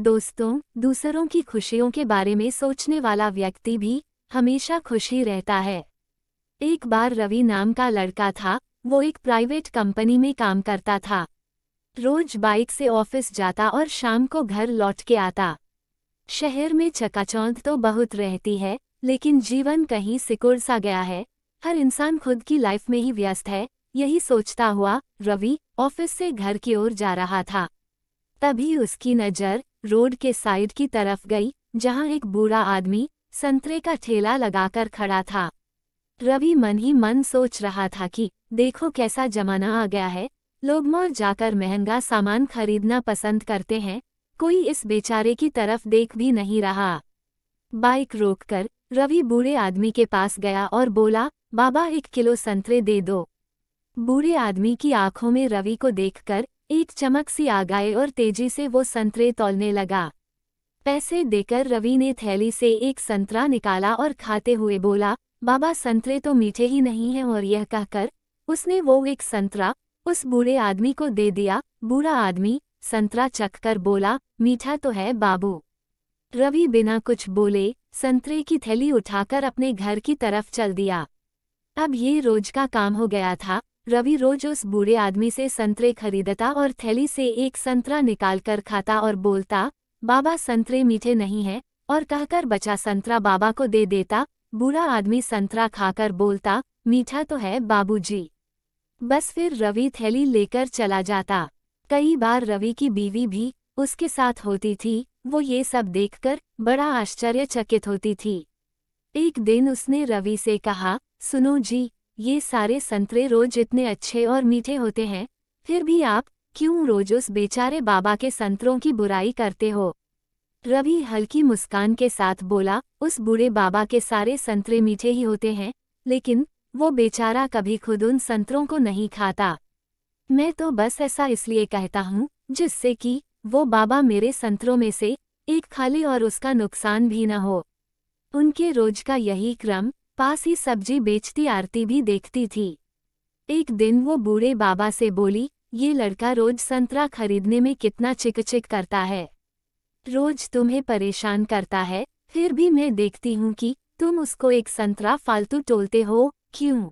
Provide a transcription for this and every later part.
दोस्तों, दूसरों की खुशियों के बारे में सोचने वाला व्यक्ति भी हमेशा खुश ही रहता है। एक बार रवि नाम का लड़का था। वो एक प्राइवेट कंपनी में काम करता था। रोज बाइक से ऑफिस जाता और शाम को घर लौट के आता। शहर में चकाचौंध तो बहुत रहती है, लेकिन जीवन कहीं सिकुड़ सा गया है। हर इंसान खुद की लाइफ में ही व्यस्त है। यही सोचता हुआ रवि ऑफिस से घर की ओर जा रहा था। तभी उसकी नज़र रोड के साइड की तरफ गई, जहां एक बूढ़ा आदमी संतरे का ठेला लगाकर खड़ा था। रवि मन ही मन सोच रहा था कि देखो कैसा जमाना आ गया है, लोग मॉल जाकर महंगा सामान खरीदना पसंद करते हैं, कोई इस बेचारे की तरफ देख भी नहीं रहा। बाइक रोककर रवि बूढ़े आदमी के पास गया और बोला, बाबा 1 किलो संतरे दे दो। बूढ़े आदमी की आंखों में रवि को देखकर एक चमक सी आ गई और तेजी से वो संतरे तौलने लगा। पैसे देकर रवि ने थैली से एक संतरा निकाला और खाते हुए बोला, बाबा संतरे तो मीठे ही नहीं हैं। और यह कहकर उसने वो एक संतरा उस बूढ़े आदमी को दे दिया। बूढ़ा आदमी संतरा चखकर बोला, मीठा तो है बाबू। रवि बिना कुछ बोले संतरे की थैली उठाकर अपने घर की तरफ चल दिया। अब ये रोज का काम हो गया था। रवि रोज उस बूढ़े आदमी से संतरे खरीदता और थैली से एक संतरा निकालकर खाता और बोलता, बाबा संतरे मीठे नहीं हैं, और कहकर बचा संतरा बाबा को दे देता। बूढ़ा आदमी संतरा खाकर बोलता, मीठा तो है बाबूजी। बस फिर रवि थैली लेकर चला जाता। कई बार रवि की बीवी भी उसके साथ होती थी। वो ये सब देखकर बड़ा आश्चर्यचकित होती थी। एक दिन उसने रवि से कहा, सुनो जी, ये सारे संतरे रोज इतने अच्छे और मीठे होते हैं, फिर भी आप क्यों रोज उस बेचारे बाबा के संतरों की बुराई करते हो? रवि हल्की मुस्कान के साथ बोला, उस बूढ़े बाबा के सारे संतरे मीठे ही होते हैं, लेकिन वो बेचारा कभी खुद उन संतरों को नहीं खाता। मैं तो बस ऐसा इसलिए कहता हूँ जिससे कि वो बाबा मेरे संतरों में से एक खा ले और उसका नुकसान भी न हो। उनके रोज का यही क्रम। पास ही सब्जी बेचती आरती भी देखती थी। एक दिन वो बूढ़े बाबा से बोली, ये लड़का रोज संतरा खरीदने में कितना चिक करता है, रोज तुम्हें परेशान करता है, फिर भी मैं देखती हूँ कि तुम उसको एक संतरा फालतू टोलते हो, क्यों?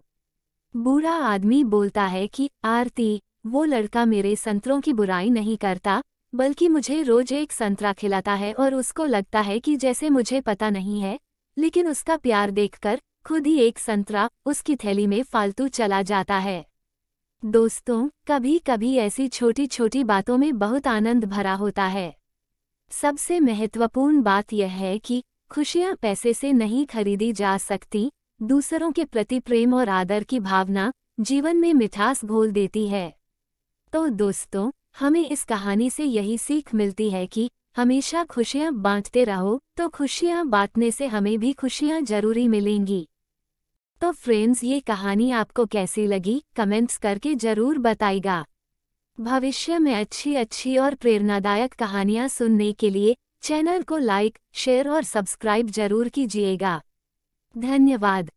बूढ़ा आदमी बोलता है कि आरती, वो लड़का मेरे संतरों की बुराई नहीं करता, बल्कि मुझे रोज एक संतरा खिलाता है और उसको लगता है कि जैसे मुझे पता नहीं है, लेकिन उसका प्यार देखकर खुद ही एक संतरा उसकी थैली में फालतू चला जाता है। दोस्तों, कभी कभी ऐसी छोटी छोटी बातों में बहुत आनंद भरा होता है। सबसे महत्वपूर्ण बात यह है कि खुशियां पैसे से नहीं खरीदी जा सकती। दूसरों के प्रति प्रेम और आदर की भावना जीवन में मिठास घोल देती है। तो दोस्तों, हमें इस कहानी से यही सीख मिलती है कि हमेशा खुशियां बांटते रहो, तो खुशियां बांटने से हमें भी खुशियां जरूरी मिलेंगी। तो फ्रेंड्स, ये कहानी आपको कैसी लगी कमेंट्स करके जरूर बताइएगा। भविष्य में अच्छी अच्छी और प्रेरणादायक कहानियां सुनने के लिए चैनल को लाइक, शेयर और सब्सक्राइब जरूर कीजिएगा। धन्यवाद।